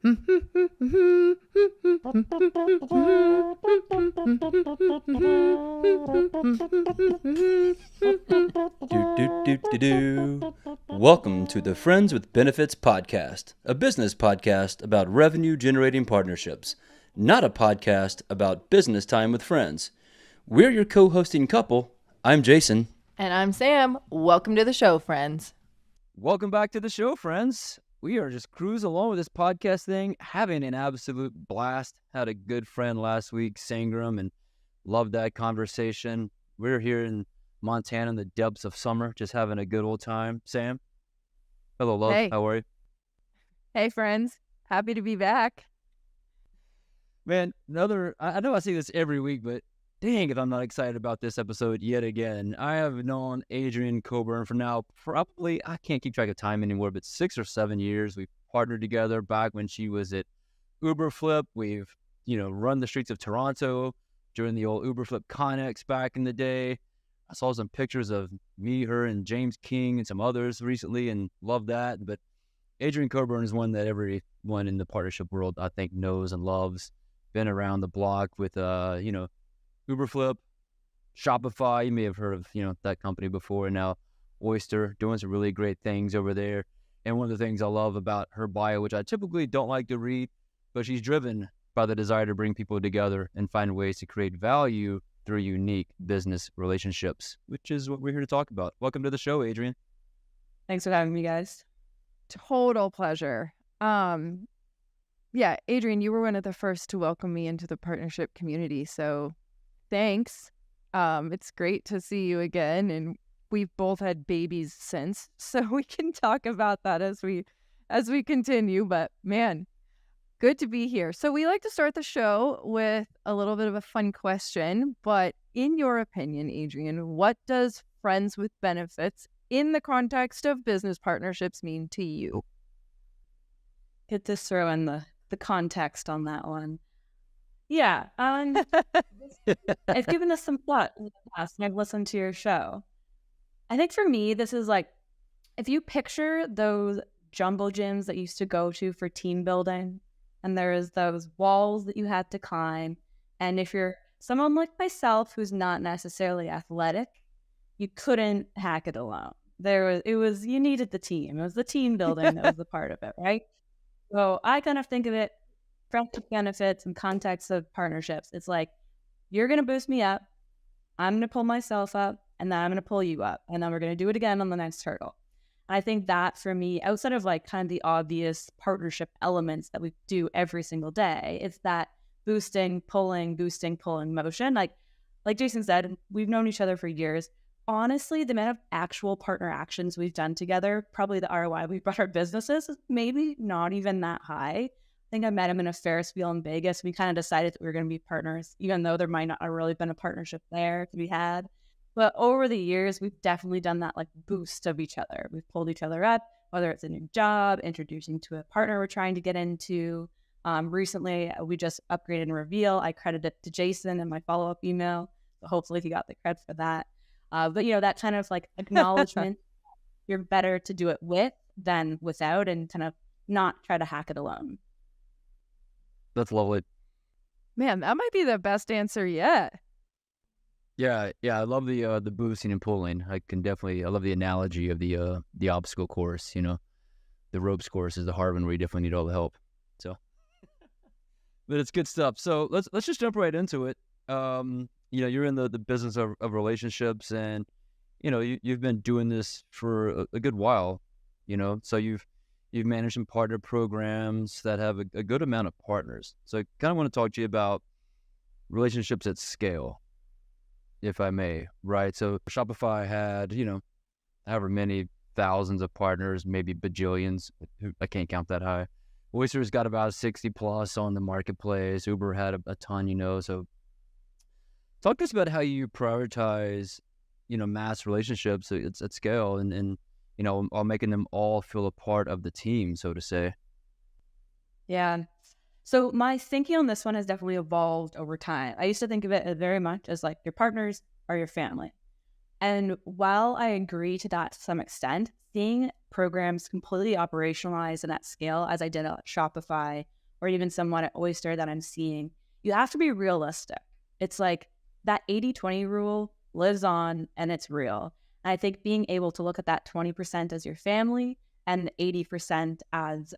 Do, do, do, do, do. Welcome to the Friends with Benefits podcast, a business podcast about revenue-generating partnerships, not a podcast about business time with friends. We're your co-hosting couple. I'm Jason. And I'm Sam. Welcome to the show, friends. Welcome back to the show, friends. We are just cruising along with this podcast thing, having an absolute blast. Had a good friend last week, Sangram, and loved that conversation. We're here in Montana in the depths of summer, just having a good old time. Sam? Hello, love. Hey. How are you? Hey, friends. Happy to be back. Man, I know I say this every week, but dang if I'm not excited about this episode yet again. I have known Adrienne Coburn for now probably, I can't keep track of time anymore, but 6 or 7 years. We've partnered together back when she was at Uber Flip. We've, run the streets of Toronto during the old Uber Flip Connex back in the day. I saw some pictures of me, her, and James King and some others recently and loved that. But Adrienne Coburn is one that everyone in the partnership world, I think, knows and loves. Been around the block with, Uberflip, Shopify. You may have heard of, that company before. And now Oyster, doing some really great things over there. And one of the things I love about her bio, which I typically don't like to read, but she's driven by the desire to bring people together and find ways to create value through unique business relationships, which is what we're here to talk about. Welcome to the show, Adrienne. Thanks for having me, guys. Total pleasure. Yeah, Adrienne, you were one of the first to welcome me into the partnership community, so thanks. It's great to see you again, and we've both had babies since, so we can talk about that as we continue. But man, good to be here. So we like to start the show with a little bit of a fun question, but in your opinion, Adrienne, what does friends with benefits in the context of business partnerships mean to you? Get to throw in the context on that one. Yeah, I've given this some thought in the past, and I've listened to your show. I think for me, this is like, if you picture those jumbo gyms that you used to go to for team building, and there's those walls that you had to climb, and if you're someone like myself who's not necessarily athletic, you couldn't hack it alone. You needed the team. It was the team building that was the part of it, right? So I kind of think of it from benefits and context of partnerships. It's like, you're going to boost me up, I'm going to pull myself up, and then I'm going to pull you up, and then we're going to do it again on the next hurdle. And I think that for me, outside of like kind of the obvious partnership elements that we do every single day, it's that boosting, pulling motion. Like Jason said, we've known each other for years. Honestly, the amount of actual partner actions we've done together, probably the ROI we've brought our businesses is maybe not even that high. I think I met him in a Ferris wheel in Vegas. We kind of decided that we were going to be partners, even though there might not have really been a partnership there to be had. But over the years, we've definitely done that like boost of each other. We've pulled each other up, whether it's a new job, introducing to a partner we're trying to get into. Recently, we just upgraded and Reveal. I credit it to Jason in my follow-up email. So hopefully he got the credit for that. But, that kind of like acknowledgement, you're better to do it with than without, and kind of not try to hack it alone. That's lovely. Man, that might be the best answer yet. Yeah, I love the boosting and pulling. I love the analogy of the obstacle course. The ropes course is the hard one where you definitely need all the help. So, but it's good stuff. So let's just jump right into it. You're in the business of relationships, and you've been doing this for a good while. So you've managed some partner programs that have a good amount of partners. So I kind of want to talk to you about relationships at scale, if I may, right? So Shopify had, however many thousands of partners, maybe bajillions. I can't count that high. Oyster's got about 60 plus on the marketplace. Uber had a ton, so talk to us about how you prioritize, mass relationships at scale and while making them all feel a part of the team, so to say. Yeah. So my thinking on this one has definitely evolved over time. I used to think of it very much as like your partners are your family. And while I agree to that to some extent, seeing programs completely operationalized and at scale, as I did at Shopify or even somewhat at Oyster that I'm seeing, you have to be realistic. It's like that 80-20 rule lives on and it's real. And I think being able to look at that 20% as your family and 80% as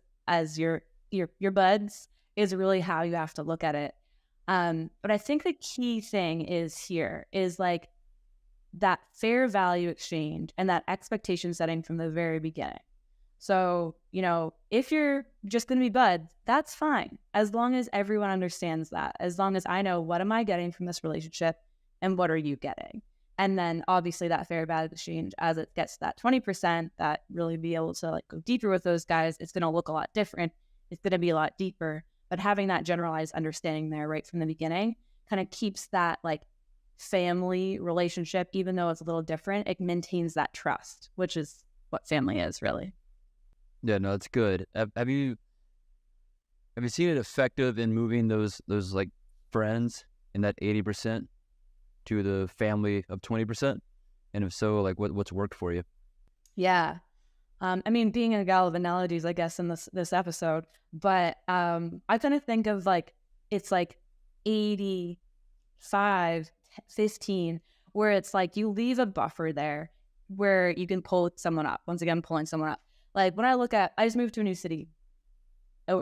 your buds is really how you have to look at it. But I think the key thing is like that fair value exchange and that expectation setting from the very beginning. So, if you're just going to be buds, that's fine. As long as everyone understands that, as long as I know what am I getting from this relationship and what are you getting? And then obviously that fair value exchange, as it gets to that 20%, that really be able to like go deeper with those guys, it's going to look a lot different. It's going to be a lot deeper. But having that generalized understanding there right from the beginning kind of keeps that like family relationship, even though it's a little different, it maintains that trust, which is what family is really. Yeah, no, it's good. Have you seen it effective in moving those like friends in that 80% to the family of 20%? And if so, like what's worked for you? Yeah. I mean, being a gal of analogies, I guess, in this episode, but I kind of think of like, it's like 85, 15, where it's like you leave a buffer there where you can pull someone up. Once again, pulling someone up. Like when I just moved to a new city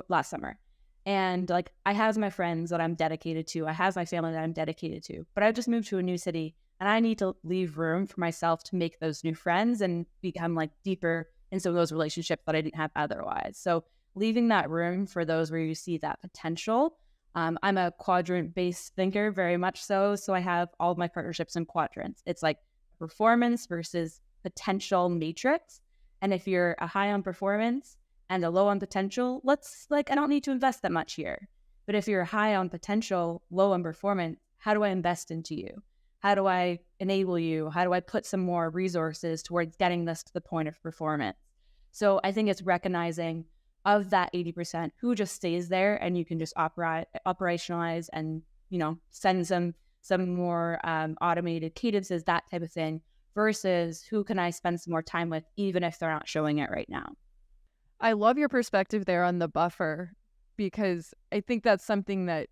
last summer, and like I have my friends that I'm dedicated to. I have my family that I'm dedicated to, but I just moved to a new city and I need to leave room for myself to make those new friends and become like deeper in some of those relationships that I didn't have otherwise. So leaving that room for those where you see that potential. I'm a quadrant-based thinker, very much so. So I have all of my partnerships in quadrants. It's like performance versus potential matrix. And if you're a high on performance and a low on potential, I don't need to invest that much here. But if you're high on potential, low on performance, how do I invest into you? How do I enable you? How do I put some more resources towards getting this to the point of performance? So I think it's recognizing of that 80% who just stays there and you can just operationalize and, send some more automated cadences, that type of thing, versus who can I spend some more time with, even if they're not showing it right now. I love your perspective there on the buffer, because I think that's something that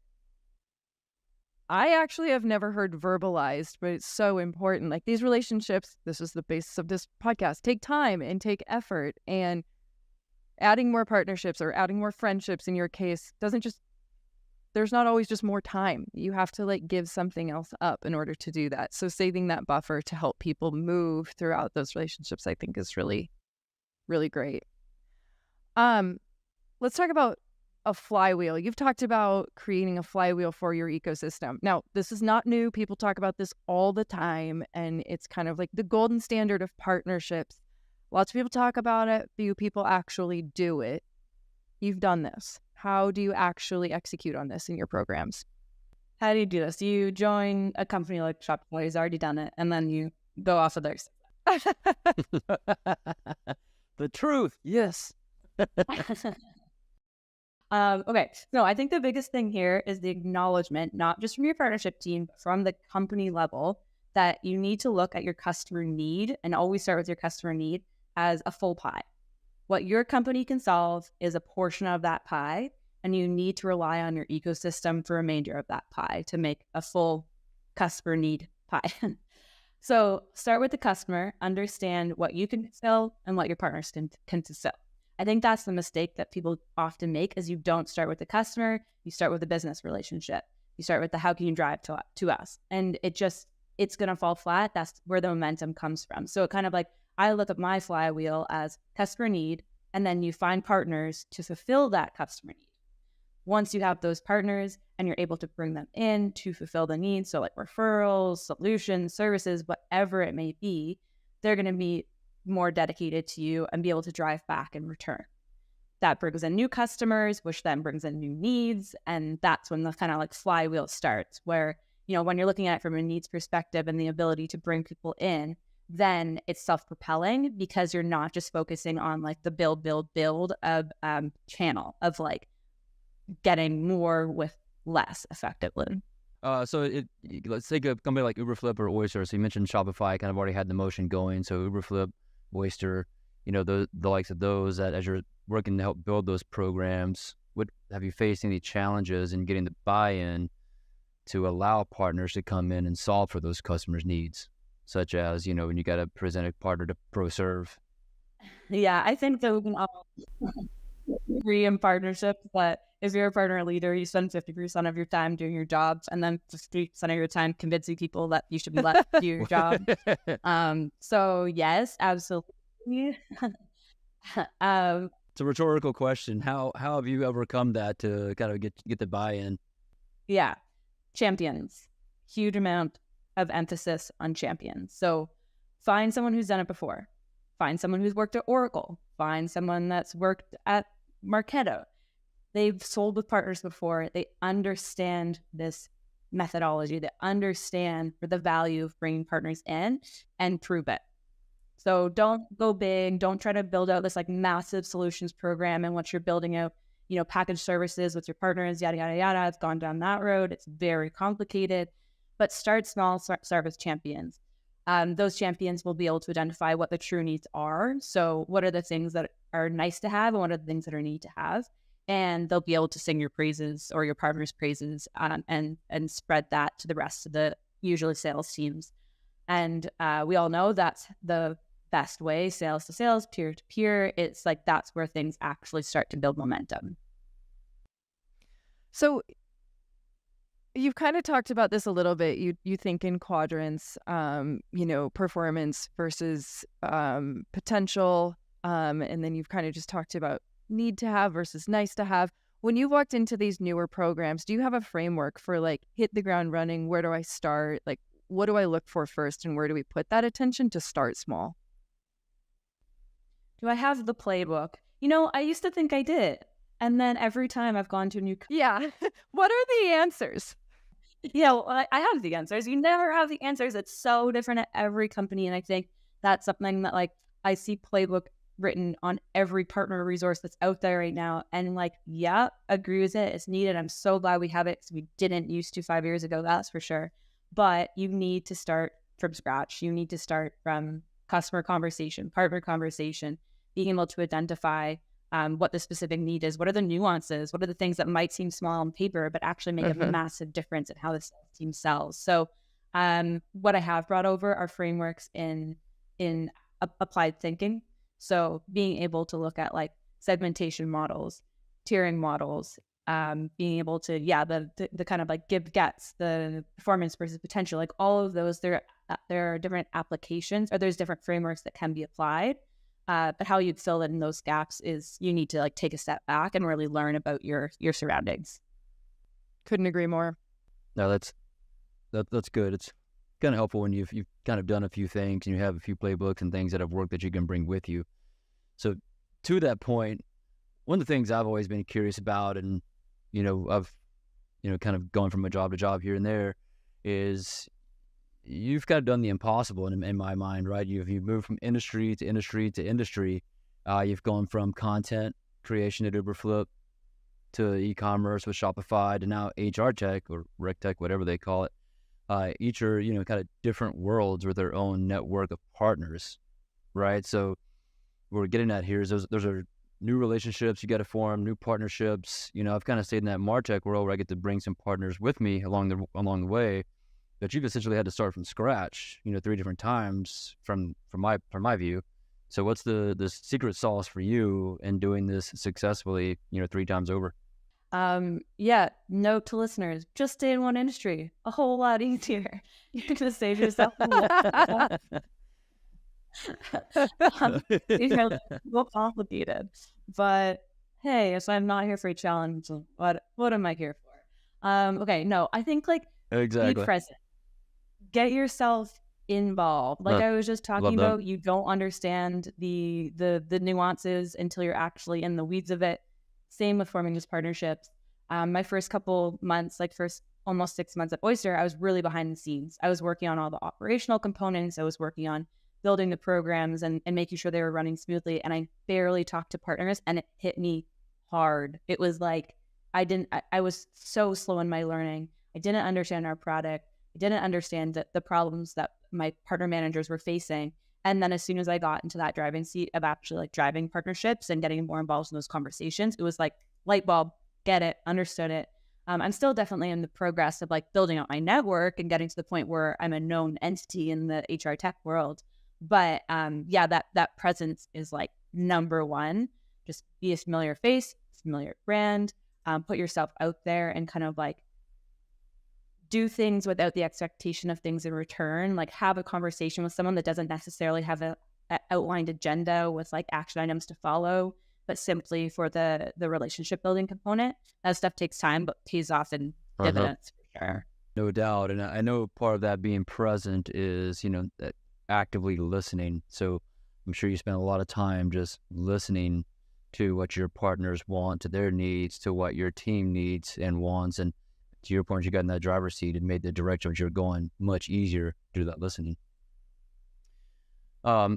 I actually have never heard verbalized, but it's so important. Like these relationships, this is the basis of this podcast, take time and take effort, and adding more partnerships or adding more friendships in your case there's not always just more time. You have to like give something else up in order to do that. So saving that buffer to help people move throughout those relationships, I think is really, really great. Let's talk about a flywheel. You've talked about creating a flywheel for your ecosystem. Now, this is not new. People talk about this all the time, and it's kind of like the golden standard of partnerships. Lots of people talk about it. Few people actually do it. You've done this. How do you actually execute on this in your programs? How do you do this? You join a company like Shopify who's already done it, and then you go off of theirs. The truth, yes. Okay, so I think the biggest thing here is the acknowledgement, not just from your partnership team, but from the company level, that you need to look at your customer need and always start with your customer need as a full pie. What your company can solve is a portion of that pie, and you need to rely on your ecosystem for the remainder of that pie to make a full customer need pie. So start with the customer, understand what you can fulfill and what your partners can fulfill. I think that's the mistake that people often make, is you don't start with the customer, you start with the business relationship. You start with the how can you drive to us? And it's going to fall flat. That's where the momentum comes from. So it kind of like, I look at my flywheel as customer need, and then you find partners to fulfill that customer need. Once you have those partners and you're able to bring them in to fulfill the needs, so like referrals, solutions, services, whatever it may be, they're going to be more dedicated to you and be able to drive back in return. That brings in new customers, which then brings in new needs. And that's when the kind of like flywheel starts, where, when you're looking at it from a needs perspective and the ability to bring people in, then it's self-propelling, because you're not just focusing on like the build of channel of like getting more with less effectively. Let's take a company like Uberflip or Oyster. So you mentioned Shopify kind of already had the motion going. So Uberflip, Oyster, the likes of those, that as you're working to help build those programs, have you faced any challenges in getting the buy-in to allow partners to come in and solve for those customers' needs, such as, when you got to present a partner to ProServe? Yeah, I think that we can all agree in partnership, but if you're a partner leader, you spend 50% of your time doing your job and then 50% of your time convincing people that you should be left to do your job. So yes, absolutely. It's a rhetorical question. How have you overcome that to kind of get the buy-in? Yeah, champions. Huge amount of emphasis on champions. So find someone who's done it before. Find someone who's worked at Oracle. Find someone that's worked at Marketo. They've sold with partners before. They understand this methodology. They understand the value of bringing partners in and prove it. So don't go big. Don't try to build out this like massive solutions program. And once you're building out, package services with your partners, yada, yada, yada, it's gone down that road. It's very complicated. But start small, start with champions. Those champions will be able to identify what the true needs are. So what are the things that are nice to have and what are the things that are need to have? And they'll be able to sing your praises or your partner's praises and spread that to the rest of the usually sales teams. And we all know that's the best way, sales to sales, peer to peer. It's like that's where things actually start to build momentum. So you've kind of talked about this a little bit. You think in quadrants, performance versus potential, and then you've kind of just talked about need to have versus nice to have. When you walked into these newer programs, do you have a framework for like hit the ground running? Where do I start? Like, what do I look for first, and where do we put that attention to start small? Do I have the playbook? I used to think I did. And then every time I've gone to a new... Yeah. What are the answers? Yeah, well, I have the answers. You never have the answers. It's so different at every company. And I think that's something that I see playbook written on every partner resource that's out there right now. And yeah, agree with it. It's needed. I'm so glad we have it because we didn't used to 5 years ago. That's for sure. But you need to start from scratch. You need to start from customer conversation, partner conversation, being able to identify what the specific need is. What are the nuances? What are the things that might seem small on paper, but actually make a massive difference in how the sales team sells? So what I have brought over are frameworks in applied thinking. So being able to look at segmentation models, tiering models, being able to, the kind of give gets, the performance versus potential, all of those, there are different applications, or there's different frameworks that can be applied. But how you'd fill in those gaps is you need to take a step back and really learn about your surroundings. Couldn't agree more. No, that's good. It's kind of helpful when you've kind of done a few things and you have a few playbooks and things that have worked that you can bring with you. So to that point, one of the things I've always been curious about, and I've kind of going from a job to job here and there, is you've kind of done the impossible in my mind, right? You've moved from industry to industry to industry. You've gone from content creation at Uberflip to e-commerce with Shopify to now HR tech or rec tech, whatever they call it. Each are, kind of different worlds with their own network of partners, right? So what we're getting at here is those are new relationships you got to form, new partnerships. I've kind of stayed in that MarTech world where I get to bring some partners with me along the way. But you've essentially had to start from scratch, 3 different times from my view. So what's the secret sauce for you in doing this successfully, 3 times over? Note to listeners, just stay in one industry. A whole lot easier. You're going to save yourself a lot. It's a little complicated. But hey, if I'm not here for a challenge, what am I here for? Okay, no, I think exactly. Be present. Get yourself involved. I was just talking about, you don't understand the nuances until you're actually in the weeds of it. Same with forming these partnerships. My first couple months, first almost 6 months at Oyster, I was really behind the scenes. I was working on all the operational components. I was working on building the programs and making sure they were running smoothly. And I barely talked to partners, and it hit me hard. It was I was so slow in my learning. I didn't understand our product. I didn't understand the problems that my partner managers were facing. And then as soon as I got into that driving seat of actually like driving partnerships and getting more involved in those conversations, it was like light bulb, get it, understood it. I'm still definitely in the progress of like building out my network and getting to the point where I'm a known entity in the HR tech world. But yeah, that presence is like number one. Just be a familiar face, familiar brand, put yourself out there and kind of like do things without the expectation of things in return. Like have a conversation with someone that doesn't necessarily have a outlined agenda with like action items to follow, but simply for the relationship building component. That stuff takes time, but pays off in dividends for sure. No doubt. And I know part of that being present is, that actively listening. So I'm sure you spend a lot of time just listening to what your partners want, to their needs, to what your team needs and wants. And to your point, you got in that driver's seat and made the direction which you're going much easier through that listening.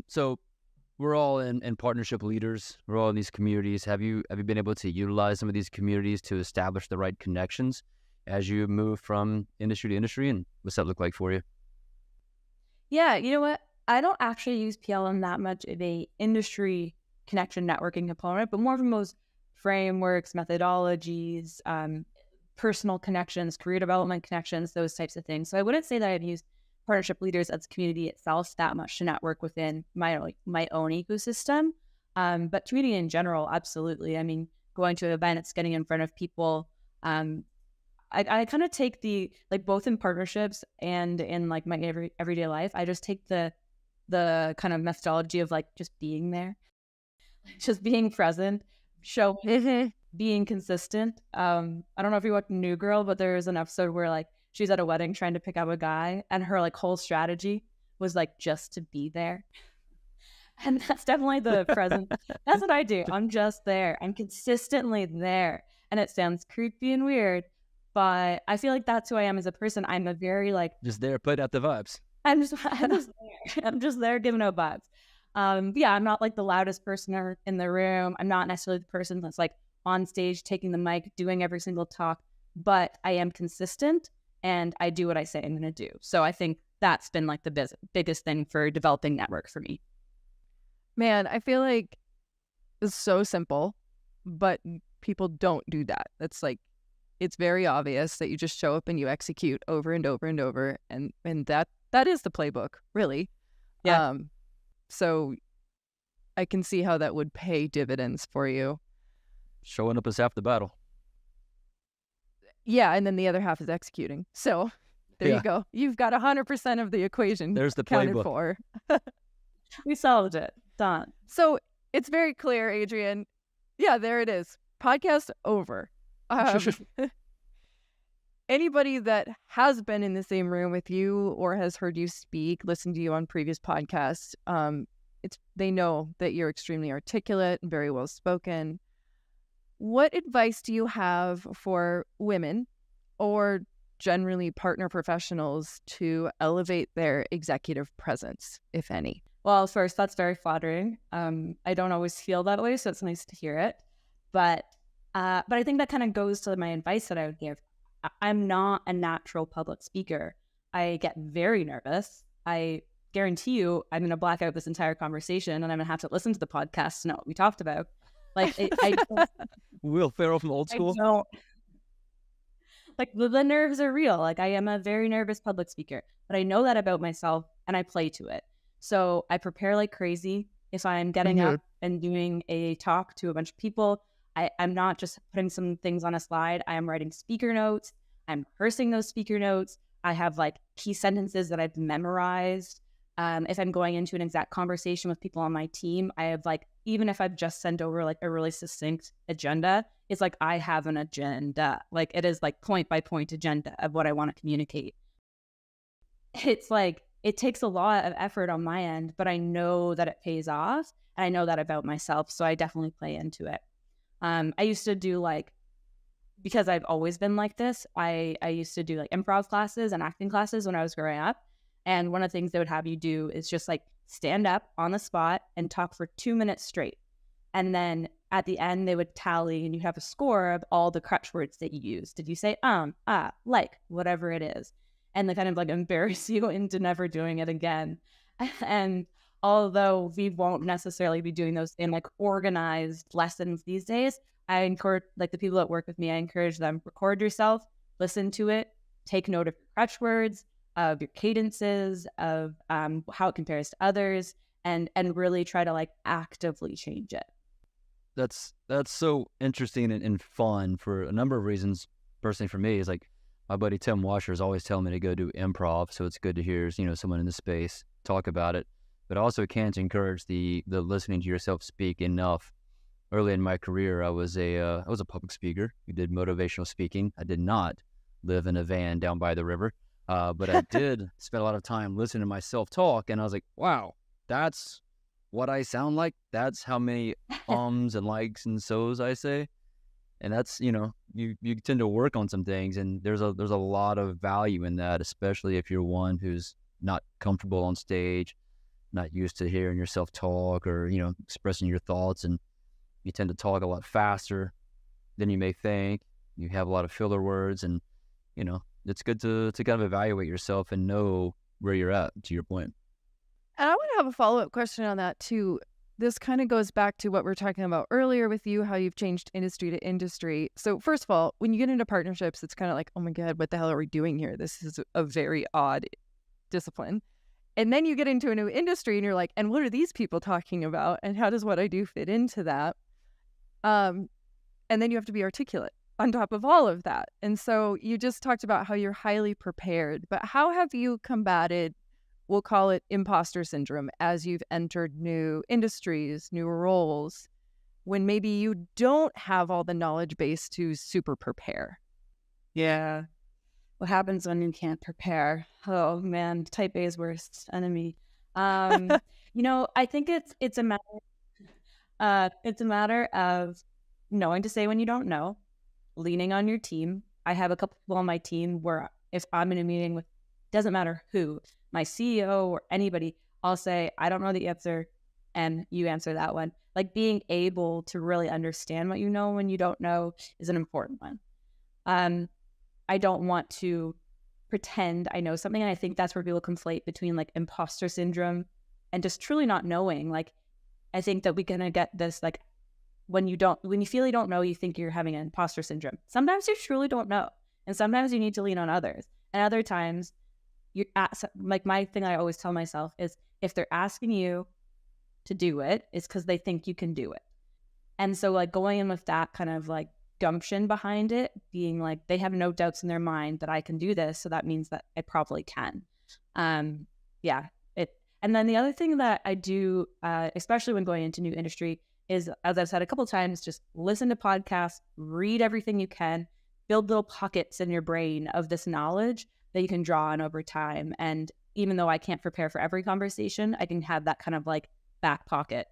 So we're all in partnership leaders. We're all in these communities. Have you been able to utilize some of these communities to establish the right connections as you move from industry to industry? And what's that look like for you? Yeah, you know what? I don't actually use PLM that much of a industry connection networking component, but more from those frameworks, methodologies, personal connections, career development connections, those types of things. So I wouldn't say that I've used partnership leaders as a community itself that much to network within my own ecosystem. But community in general, absolutely. I mean, going to an event, it's getting in front of people. I kind of take the, like both in partnerships and in like my everyday life, I just take the kind of methodology of like just being there, just being present, showing, being consistent. I don't know if you watched New Girl, but there was an episode where like she's at a wedding trying to pick up a guy and her like whole strategy was like just to be there. And that's definitely the present. That's what I do. I'm just there. I'm consistently there. And it sounds creepy and weird, but I feel like that's who I am as a person. I'm a very like just there, put out the vibes. I'm just there. I'm just there giving out vibes. Yeah, I'm not like the loudest person in the room. I'm not necessarily the person that's like on stage taking the mic, doing every single talk, but I am consistent and I do what I say I'm going to do. So I think that's been like the biggest thing for developing network for me. Man, I feel like it's so simple, but people don't do that. It's like, it's very obvious that you just show up and you execute over and over and over. And that is the playbook, really. Yeah. So I can see how that would pay dividends for you. Showing up is half the battle. Yeah, and then the other half is executing. So there you go. You've got 100% of the equation. There's the counted playbook. For. We solved it. Done. So it's very clear, Adrienne. Yeah, there it is. Podcast over. Anybody that has been in the same room with you or has heard you speak, listened to you on previous podcasts, they know that you're extremely articulate and very well spoken. What advice do you have for women or generally partner professionals to elevate their executive presence, if any? Well, first, that's very flattering. I don't always feel that way, so it's nice to hear it. But I think that kind of goes to my advice that I would give. I'm not a natural public speaker. I get very nervous. I guarantee you I'm going to black out this entire conversation and I'm going to have to listen to the podcast to know what we talked about. Like, Will Ferrell from Old School? I don't. Like, the nerves are real. Like, I am a very nervous public speaker, but I know that about myself and I play to it. So I prepare like crazy. If I'm getting up and doing a talk to a bunch of people, I'm not just putting some things on a slide. I am writing speaker notes. I'm rehearsing those speaker notes. I have like key sentences that I've memorized. If I'm going into an exact conversation with people on my team, I have like, even if I've just sent over like a really succinct agenda, it's like I have an agenda. Like it is like point by point agenda of what I want to communicate. It's like, it takes a lot of effort on my end, but I know that it pays off. And I know that about myself. So I definitely play into it. I used to do like, because I've always been like this, I used to do like improv classes and acting classes when I was growing up. And one of the things they would have you do is just like stand up on the spot and talk for 2 minutes straight. And then at the end, they would tally and you have a score of all the crutch words that you used. Did you say, like, whatever it is? And they kind of like embarrass you into never doing it again. And although we won't necessarily be doing those in like organized lessons these days, I encourage like the people that work with me, I encourage them, record yourself, listen to it, take note of your crutch words, of your cadences, of how it compares to others, and really try to like actively change it. That's so interesting and fun for a number of reasons. Personally, for me, is like my buddy Tim Washer is always telling me to go do improv, so it's good to hear someone in the space talk about it. But also can't encourage the listening to yourself speak enough. Early in my career, I was a public speaker who did motivational speaking. I did not live in a van down by the river, but I did spend a lot of time listening to myself talk, and I was like, wow, that's what I sound like. That's how many ums and likes and so's I say. And that's, you tend to work on some things, and there's a lot of value in that, especially if you're one who's not comfortable on stage, not used to hearing yourself talk or, expressing your thoughts, and you tend to talk a lot faster than you may think. You have a lot of filler words, and, it's good to kind of evaluate yourself and know where you're at, to your point. And I want to have a follow-up question on that too. This kind of goes back to what we were talking about earlier with you, how you've changed industry to industry. So first of all, when you get into partnerships, it's kind of like, oh my God, what the hell are we doing here? This is a very odd discipline. And then you get into a new industry and you're like, and what are these people talking about? And how does what I do fit into that? And then you have to be articulate on top of all of that. And so you just talked about how you're highly prepared, but how have you combated, we'll call it imposter syndrome, as you've entered new industries, new roles, when maybe you don't have all the knowledge base to super prepare? Yeah. What happens when you can't prepare? Oh man, type A's worst enemy. I think it's a matter of knowing to say when you don't know, leaning on your team. I have a couple people on my team where if I'm in a meeting with, doesn't matter who, my CEO or anybody, I'll say, I don't know the answer, and you answer that one. Like being able to really understand what you know when you don't know is an important one. I don't want to pretend I know something, and I think that's where people conflate between like imposter syndrome and just truly not knowing. Like, I think that we're gonna get this like when you feel you don't know, you think you're having an imposter syndrome. Sometimes you truly don't know, and sometimes you need to lean on others, and other times you're like my thing I always tell myself is if they're asking you to do it, it's because they think you can do it. And so like going in with that kind of like gumption behind it, being like they have no doubts in their mind that I can do this, so that means that I probably can. And then the other thing that I do, especially when going into new industry, is, as I've said a couple of times, just listen to podcasts, read everything you can, build little pockets in your brain of this knowledge that you can draw on over time. And even though I can't prepare for every conversation, I can have that kind of like back pocket.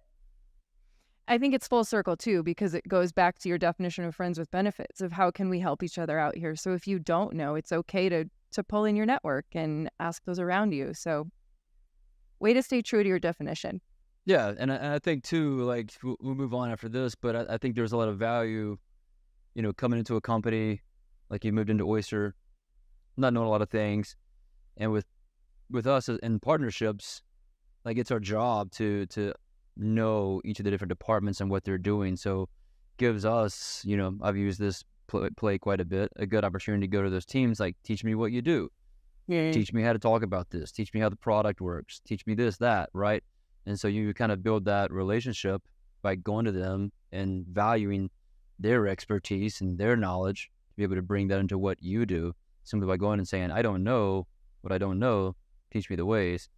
I think it's full circle too, because it goes back to your definition of friends with benefits of how can we help each other out here. So if you don't know, it's okay to pull in your network and ask those around you. So way to stay true to your definition. Yeah, and I think too, like we'll move on after this, but I think there's a lot of value, coming into a company, like you moved into Oyster, not knowing a lot of things, and with us in partnerships, like it's our job to know each of the different departments and what they're doing. So gives us, I've used this play quite a bit, a good opportunity to go to those teams, like teach me what you do, teach me how to talk about this, teach me how the product works, teach me this, that, right? And so you kind of build that relationship by going to them and valuing their expertise and their knowledge to be able to bring that into what you do, simply by going and saying, I don't know what I don't know, teach me the ways.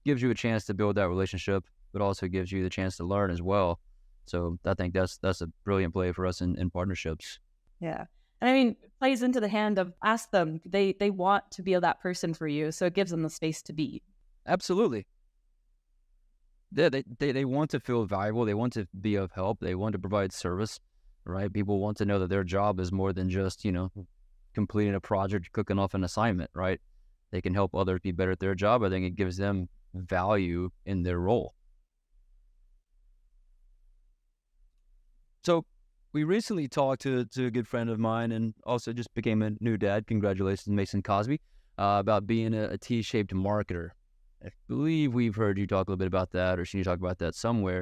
Gives you a chance to build that relationship, but also gives you the chance to learn as well. So I think that's a brilliant play for us in partnerships. Yeah. And I mean, it plays into the hand of ask them. They want to be that person for you, so it gives them the space to be. Absolutely. Yeah, they want to feel valuable. They want to be of help. They want to provide service, right? People want to know that their job is more than just, completing a project, cooking off an assignment, right? They can help others be better at their job. I think it gives them value in their role. So we recently talked to a good friend of mine and also just became a new dad. Congratulations, Mason Cosby, about being a T-shaped marketer. I believe we've heard you talk a little bit about that, or seen you talk about that somewhere.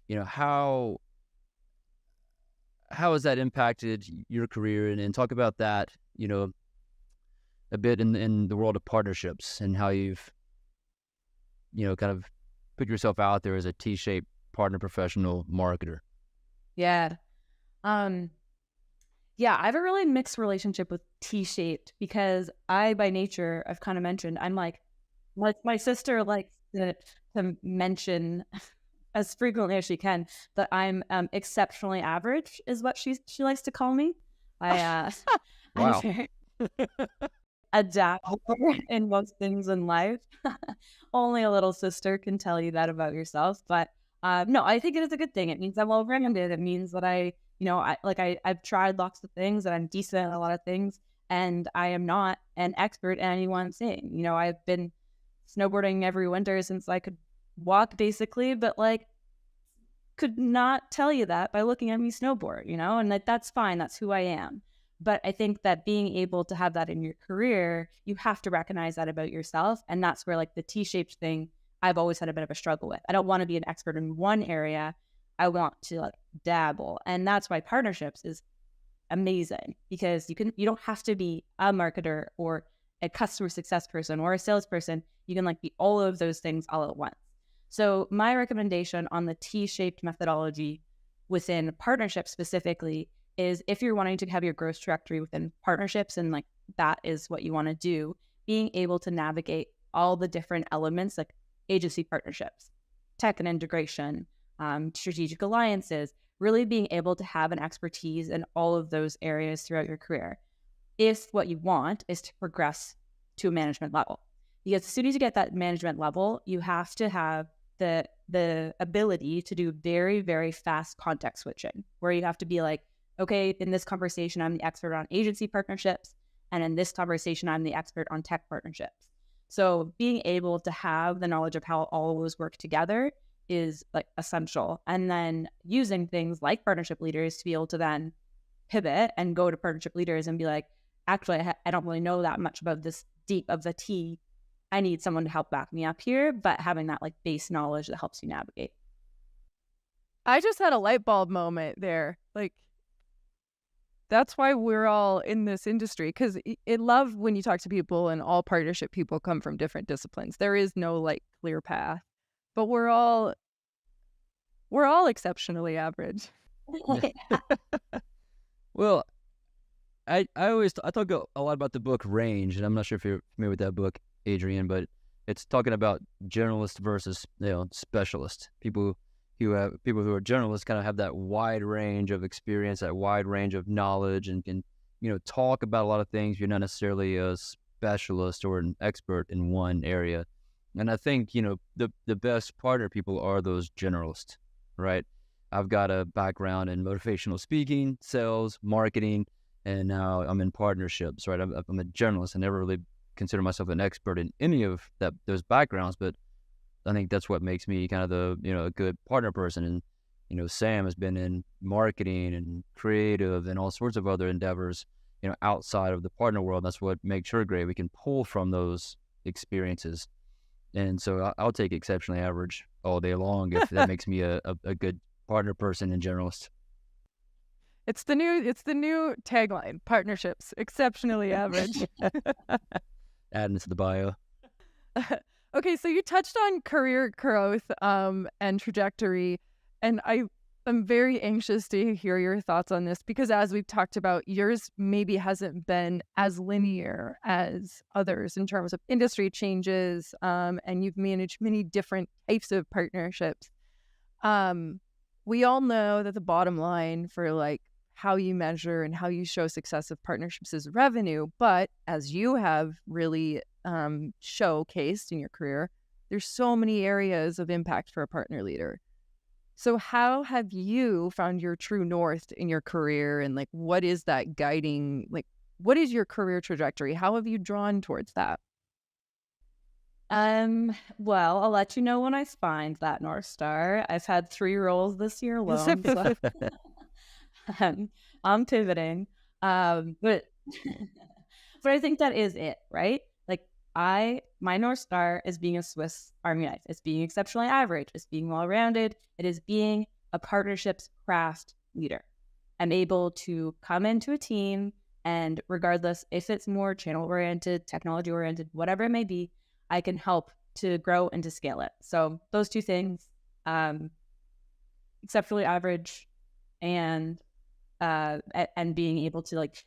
And how has that impacted your career? And talk about that, a bit in the world of partnerships and how you've, kind of put yourself out there as a T-shaped partner professional marketer. Yeah. Yeah, I have a really mixed relationship with T-shaped because I, by nature, I've kind of mentioned, I'm like my sister likes to mention as frequently as she can that I'm exceptionally average, is what she likes to call me. I'm Wow. very adaptable in most things in life. Only a little sister can tell you that about yourself. But no, I think it is a good thing. It means I'm well-rounded. It means that I've tried lots of things, and I'm decent at a lot of things, and I am not an expert at any one thing. I've been snowboarding every winter since I could walk, basically, but could not tell you that by looking at me snowboard, and that's fine. That's who I am. But I think that being able to have that in your career, you have to recognize that about yourself. And that's where the T-shaped thing, I've always had a bit of a struggle with. I don't want to be an expert in one area. I want to dabble. And that's why partnerships is amazing, because you don't have to be a marketer or a customer success person or a salesperson. You can be all of those things all at once. So my recommendation on the T-shaped methodology within partnerships specifically is, if you're wanting to have your growth trajectory within partnerships and that is what you want to do, being able to navigate all the different elements like agency partnerships, tech and integration, strategic alliances, really being able to have an expertise in all of those areas throughout your career, if what you want is to progress to a management level. Because as soon as you get that management level, you have to have the ability to do very, very fast context switching, where you have to be okay, in this conversation, I'm the expert on agency partnerships, and in this conversation, I'm the expert on tech partnerships. So being able to have the knowledge of how all of those work together is essential. And then using things like partnership leaders to be able to then pivot and go to partnership leaders and be actually, I don't really know that much about this deep of the T. I need someone to help back me up here, but having that base knowledge that helps you navigate. I just had a light bulb moment there. That's why we're all in this industry, because I love when you talk to people and all partnership people come from different disciplines. There is no clear path, but we're all exceptionally average. Well, I talk a lot about the book Range, and I'm not sure if you're familiar with that book, Adrienne, but it's talking about generalist versus specialist. People who are generalists kind of have that wide range of experience, that wide range of knowledge, and can talk about a lot of things. You're not necessarily a specialist or an expert in one area. And I think the best partner people are those generalists, right? I've got a background in motivational speaking, sales, marketing, and now I'm in partnerships, right? I'm a generalist. I never really consider myself an expert in any of those backgrounds, but I think that's what makes me kind of a good partner person. And Sam has been in marketing and creative and all sorts of other endeavors outside of the partner world. That's what makes her great. We can pull from those experiences, and so I'll take exceptionally average all day long if that makes me a good partner person and generalist. It's the new tagline: partnerships, exceptionally average. Adding to the bio. Okay, so you touched on career growth and trajectory, and I'm very anxious to hear your thoughts on this, because as we've talked about, yours maybe hasn't been as linear as others in terms of industry changes, and you've managed many different types of partnerships. We all know that the bottom line for how you measure and how you show success of partnerships is revenue, but as you have really showcased in your career, there's so many areas of impact for a partner leader. So how have you found your true north in your career, and what is that guiding, what is your career trajectory? How have you drawn towards that? Well, I'll let you know when I find that North Star. I've had 3 roles this year alone. So I'm pivoting. But but I think that is it, right? Like my North Star is being a Swiss Army knife. It's being exceptionally average. It's being well-rounded. It is being a partnerships craft leader. I'm able to come into a team, and regardless if it's more channel-oriented, technology-oriented, whatever it may be, I can help to grow and to scale it. So those two things, exceptionally average and being able to like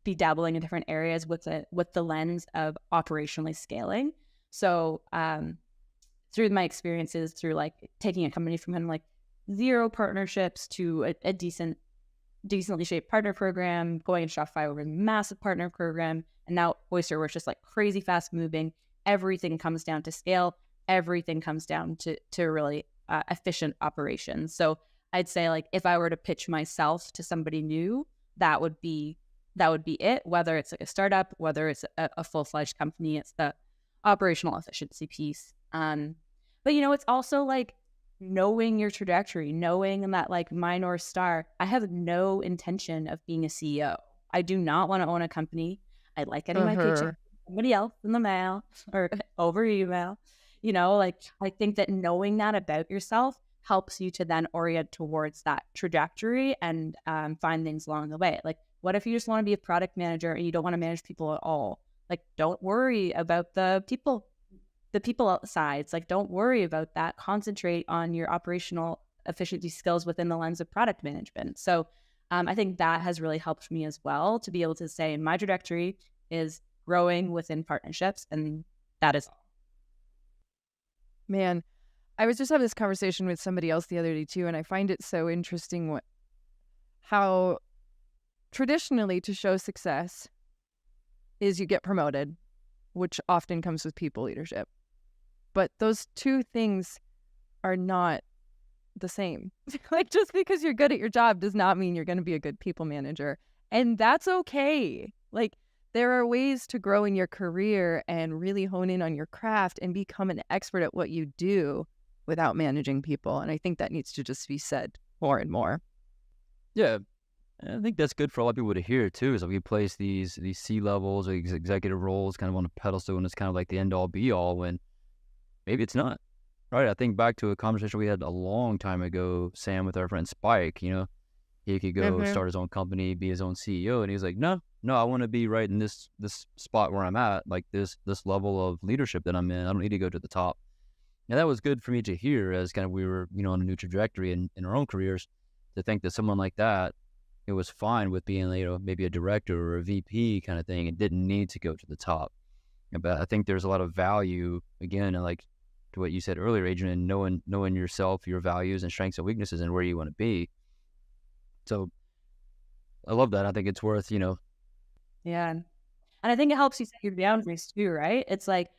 be dabbling in different areas with the lens of operationally scaling. So through my experiences, through like taking a company from kind of like zero partnerships to a decently shaped partner program, going to Shopify over a massive partner program, and now Oyster, where it's just like crazy fast moving. Everything comes down to scale. Everything comes down to really efficient operations. So I'd say like if I were to pitch myself to somebody new, that would be it. Whether it's like a startup, whether it's a full-fledged company, it's the operational efficiency piece. But it's also like knowing your trajectory, knowing that like my North Star, I have no intention of being a CEO. I do not want to own a company. I like getting my paycheck from somebody else in the mail or over email. Like I think that knowing that about yourself helps you to then orient towards that trajectory and find things along the way. Like, what if you just want to be a product manager and you don't want to manage people at all? Like, don't worry about the people sides. Like, don't worry about that. Concentrate on your operational efficiency skills within the lens of product management. So I think that has really helped me as well to be able to say my trajectory is growing within partnerships, and that is all. Man, I was just having this conversation with somebody else the other day too, and I find it so interesting how traditionally to show success is you get promoted, which often comes with people leadership. But those two things are not the same. Like just because you're good at your job does not mean you're going to be a good people manager. And that's okay. Like there are ways to grow in your career and really hone in on your craft and become an expert at what you do without managing people. And I think that needs to just be said more and more. Yeah. I think that's good for a lot of people to hear too, is like we place these C-levels or these executive roles kind of on a pedestal and it's kind of like the end all be all when maybe it's not. Right. I think back to a conversation we had a long time ago, Sam, with our friend Spike, he could go start his own company, be his own CEO. And he's like, no, I want to be right in this spot where I'm at, like this level of leadership that I'm in. I don't need to go to the top. And that was good for me to hear as kind of we were, on a new trajectory in our own careers, to think that someone like that, it was fine with being, maybe a director or a VP kind of thing and didn't need to go to the top. But I think there's a lot of value, again, and like to what you said earlier, Adrienne, knowing yourself, your values and strengths and weaknesses and where you want to be. So I love that. I think it's worth, Yeah. And I think it helps you set your boundaries too, right? It's like,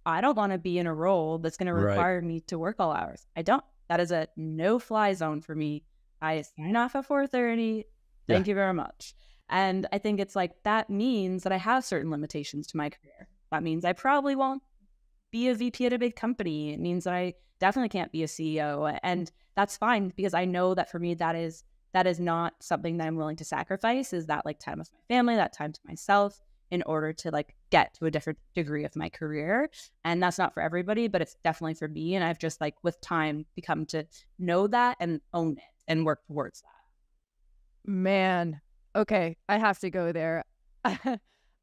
I don't want to be in a role that's going to require me to work all hours. I don't. That is a no-fly zone for me. I sign off at 4:30. Thank you very much. And I think it's like, that means that I have certain limitations to my career. That means I probably won't be a VP at a big company. It means that I definitely can't be a CEO. And that's fine, because I know that for me, that is not something that I'm willing to sacrifice, is that like time with my family, that time to myself, in order to like get to a different degree of my career. And that's not for everybody, but it's definitely for me. And I've just like with time become to know that and own it and work towards that. Man, okay, I have to go there.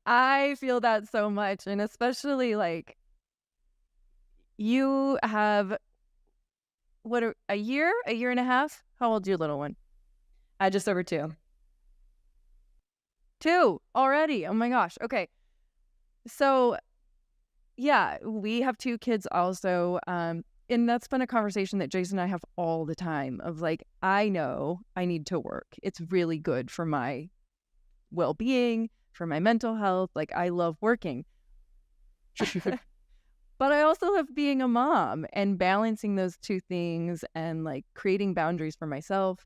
I feel that so much. And especially like you have a year and a half? How old's your little one? Just over 2. 2 already. Oh my gosh. Okay. So yeah, we have 2 kids also. And that's been a conversation that Jason and I have all the time of like, I know I need to work. It's really good for my well-being, for my mental health. Like I love working. But I also love being a mom and balancing those two things and like creating boundaries for myself,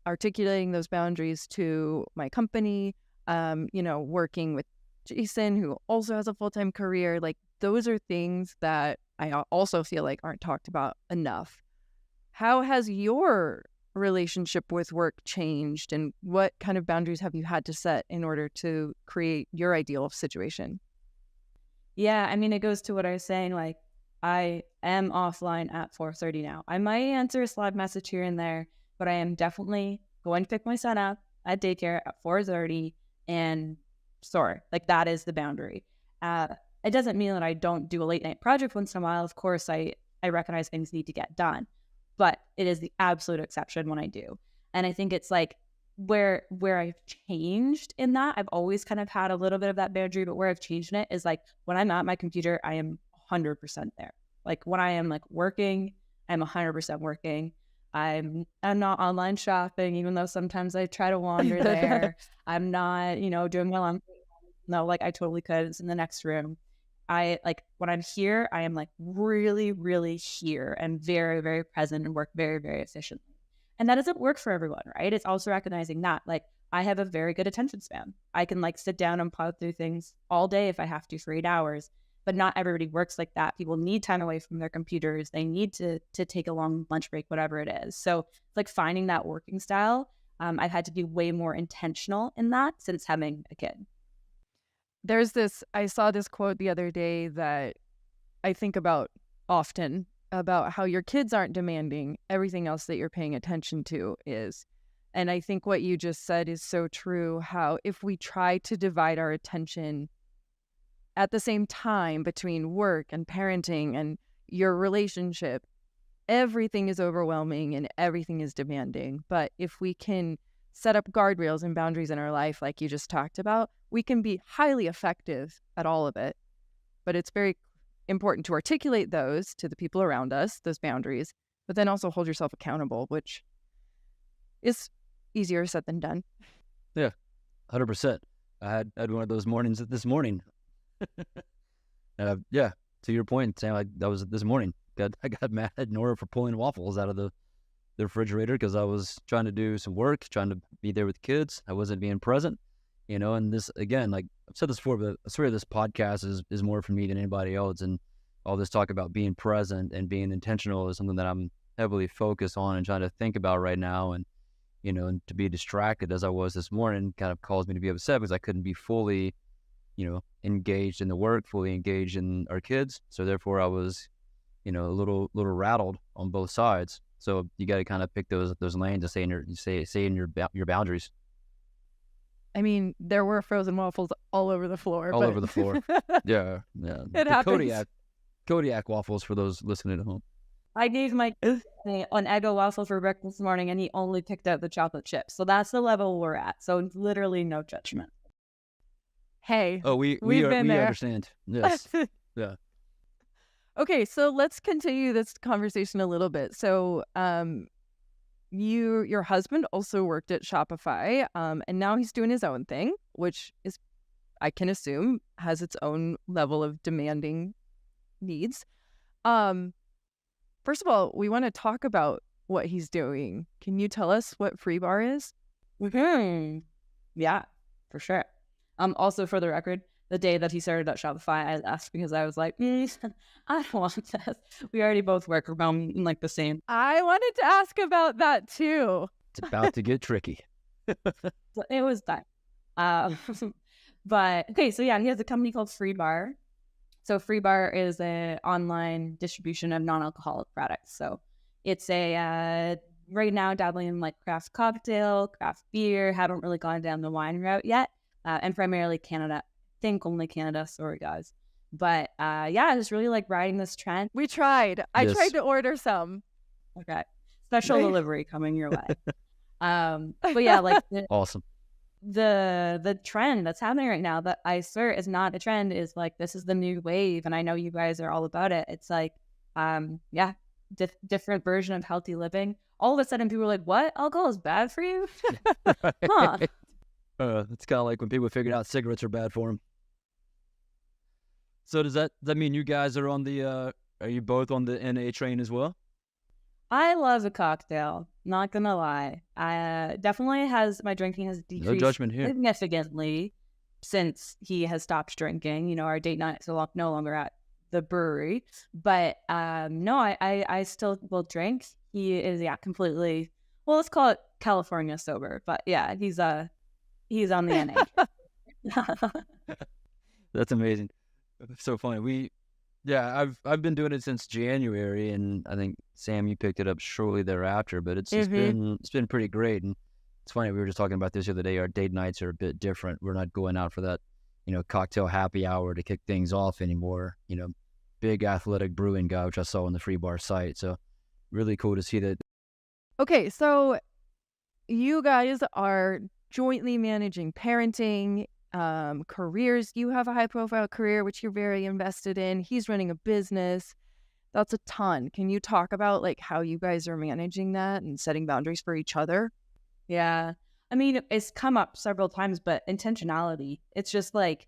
articulating those boundaries to my company, working with Jason, who also has a full-time career. Like those are things that I also feel like aren't talked about enough. How has your relationship with work changed, and what kind of boundaries have you had to set in order to create your ideal situation? Yeah, I mean, it goes to what I was saying. Like, I am offline at 4:30 now. I might answer a Slack message here and there, but I am definitely going to pick my son up at daycare at 4:30, and sorry, like that is the boundary. It doesn't mean that I don't do a late night project once in a while. Of course, I recognize things need to get done, but it is the absolute exception when I do. And I think it's like where I've changed in that. I've always kind of had a little bit of that boundary, but where I've changed in it is like when I'm at my computer, I am 100% there. Like when I am like working, I'm 100% working. I'm not online shopping, even though sometimes I try to wander there. I'm not, doing well. No, like I totally could. It's in the next room. I like when I'm here, I am like really, really here and very, very present and work very, very efficiently. And that doesn't work for everyone, right? It's also recognizing that like I have a very good attention span. I can like sit down and plow through things all day if I have to for 8 hours, but not everybody works like that. People need time away from their computers. They need to take a long lunch break, whatever it is. So like finding that working style, I've had to be way more intentional in that since having a kid. I saw this quote the other day that I think about often, about how your kids aren't demanding, everything else that you're paying attention to is. And I think what you just said is so true, how if we try to divide our attention at the same time between work and parenting and your relationship, everything is overwhelming and everything is demanding. But if we can set up guardrails and boundaries in our life, like you just talked about, we can be highly effective at all of it. But it's very important to articulate those to the people around us, those boundaries, but then also hold yourself accountable, which is easier said than done. Yeah, 100%. I had one of those mornings this morning. Yeah, to your point, saying like that was this morning. I got mad at Nora for pulling waffles out of the refrigerator because I was trying to do some work, trying to be there with the kids. I wasn't being present, and this, again, like I've said this before, but I swear this podcast is more for me than anybody else. And all this talk about being present and being intentional is something that I'm heavily focused on and trying to think about right now. And, and to be distracted as I was this morning kind of caused me to be upset because I couldn't be fully, engaged in the work, fully engaged in our kids. So therefore I was, a little rattled on both sides. So you got to kind of pick those lanes to say in your boundaries. I mean, there were frozen waffles all over the floor. Over the floor. Yeah. It happens. Kodiak waffles for those listening at home. I gave my kid an Eggo waffle for breakfast this morning, and he only picked out the chocolate chips. So that's the level we're at. So literally no judgment. Hey, we understand. Yes. Yeah. Okay, so let's continue this conversation a little bit. So, your husband also worked at Shopify, and now he's doing his own thing, which is, I can assume, has its own level of demanding needs. First of all, we want to talk about what he's doing. Can you tell us what Freebar is? Mm-hmm. Yeah, for sure. Also, for the record, the day that he started at Shopify, I left because I was like, I don't want this. We already both work around like the same. I wanted to ask about that too. It's about to get tricky. It was time. But okay, so yeah, he has a company called Freebar. So Freebar is an online distribution of non-alcoholic products. So it's a right now dabbling in like craft cocktail, craft beer. Haven't really gone down the wine route yet, and primarily Canada. Think only Canada, sorry guys. But yeah, just really like riding this trend. We tried. I tried to order some. Okay, special delivery coming your way. But yeah, like awesome. The trend that's happening right now that I swear is not a trend is like this is the new wave, and I know you guys are all about it. It's like different version of healthy living. All of a sudden, people are like, "What? Alcohol is bad for you?" Huh? It's kind of like when people figured out cigarettes are bad for them. So does that mean you guys are on the? Are you both on the NA train as well? I love a cocktail. Not gonna lie, I definitely my drinking has decreased no judgment here. Significantly since he has stopped drinking. Our date nights are no longer at the brewery, but no, I still will drink. He is completely Well, let's call it California sober. But yeah, he's on the NA. That's amazing. So funny. I've been doing it since January, and I think Sam, you picked it up shortly thereafter. But it's been pretty great, and it's funny. We were just talking about this the other day. Our date nights are a bit different. We're not going out for that, cocktail happy hour to kick things off anymore. Big athletic brewing guy, which I saw on the Free Bar site. So really cool to see that. Okay, so you guys are jointly managing parenting, careers. You have a high-profile career, which you're very invested in. He's running a business. That's a ton. Can you talk about like how you guys are managing that and setting boundaries for each other? Yeah. I mean, it's come up several times, but intentionality, it's just like,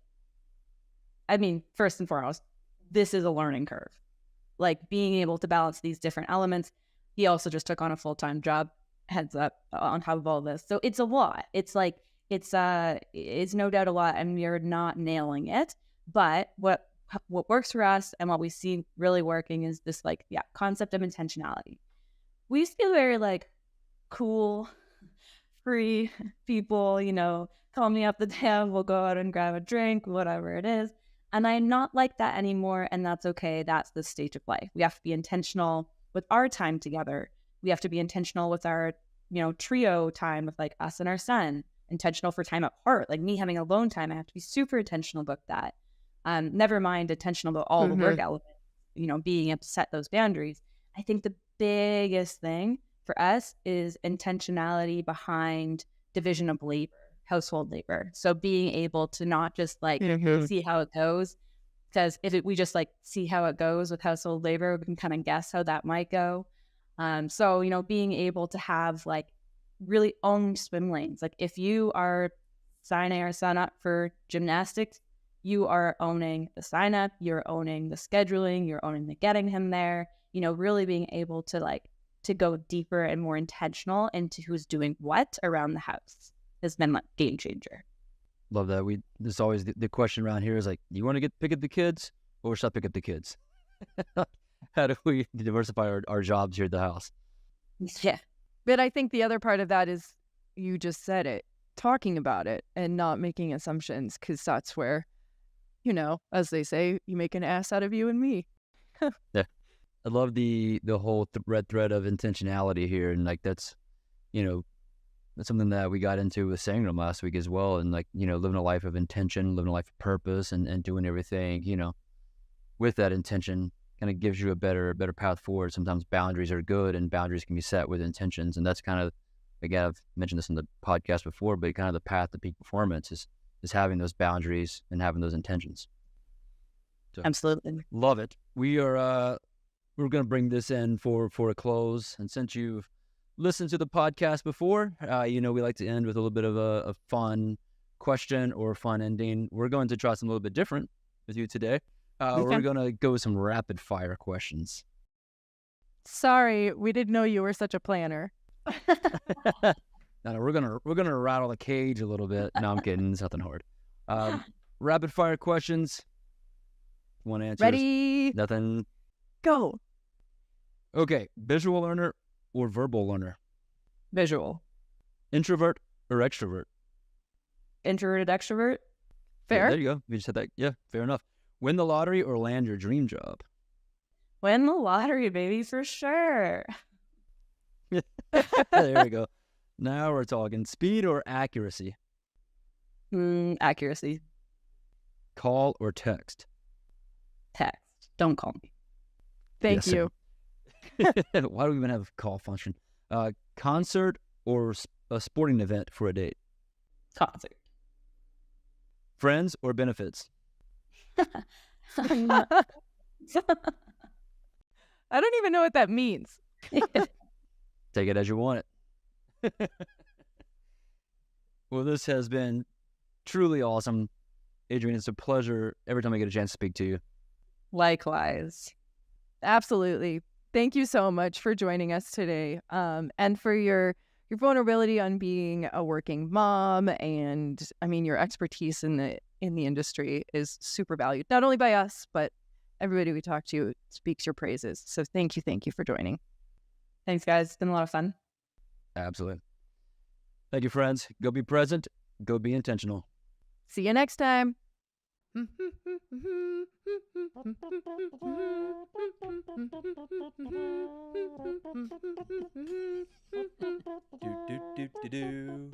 I mean, first and foremost, this is a learning curve. Like being able to balance these different elements. He also just took on a full-time job, heads up, on top of all this. So it's a lot. It's like, it's no doubt a lot, and we're not nailing it. But what works for us and what we see really working is this concept of intentionality. We used to be very like cool, free people, call me up the tab, we'll go out and grab a drink, whatever it is. And I'm not like that anymore, and that's okay. That's the stage of life. We have to be intentional with our time together. We have to be intentional with our, trio time with like us and our son. Intentional for time apart, like me having alone time. I have to be super intentional about that. Never mind intentional about all the work elements, being able to set those boundaries. I think the biggest thing for us is intentionality behind division of labor, household labor. So being able to not just like see how it goes, because if we just like see how it goes with household labor, we can kind of guess how that might go. So, being able to have like really own swim lanes. Like if you are signing our son up for gymnastics, you are owning the sign up, you're owning the scheduling, you're owning the getting him there, really being able to to go deeper and more intentional into who's doing what around the house has been like game changer. Love that. There's always the question around here is like, you want to pick up the kids or should I pick up the kids? How do we diversify our jobs here at the house? Yeah. But I think the other part of that is you just said it, talking about it and not making assumptions, because that's where, as they say, you make an ass out of you and me. Yeah. I love the whole thread of intentionality here. And like, that's something that we got into with Sangram last week as well. And like, living a life of intention, living a life of purpose and doing everything, with that intention kind of gives you a better path forward. Sometimes boundaries are good and boundaries can be set with intentions. And that's kind of, again, I've mentioned this in the podcast before, but kind of the path to peak performance is having those boundaries and having those intentions. So, absolutely. Love it. We're going to bring this in for a close. And since you've listened to the podcast before, we like to end with a little bit of a fun question or fun ending. We're going to try something a little bit different with you today. Okay. We're going to go with some rapid fire questions. Sorry, we didn't know you were such a planner. No, we're gonna rattle the cage a little bit. No, I'm kidding. It's nothing hard. Rapid fire questions. One answer. Ready? Nothing. Go. Okay. Visual learner or verbal learner? Visual. Introvert or extrovert? Introverted, extrovert. Fair. Yeah, there you go. You just said that. Yeah, fair enough. Win the lottery or land your dream job? Win the lottery, baby, for sure. There we go. Now we're talking. Speed or accuracy? Accuracy. Call or text? Text. Don't call me. Thank you. Why do we even have a call function? Concert or a sporting event for a date? Concert. Friends or benefits? I don't even know what that means. Take it as you want it. Well, this has been truly awesome. Adrienne, it's a pleasure every time I get a chance to speak to you. Likewise. Absolutely. Thank you so much for joining us today, and for your vulnerability on being a working mom. And I mean, your expertise in the industry is super valued, not only by us, but everybody we talk to speaks your praises. So thank you for joining. Thanks, guys. It's been a lot of fun. Absolutely. Thank you, friends. Go be present. Go be intentional. See you next time. Do, do, do, do, do.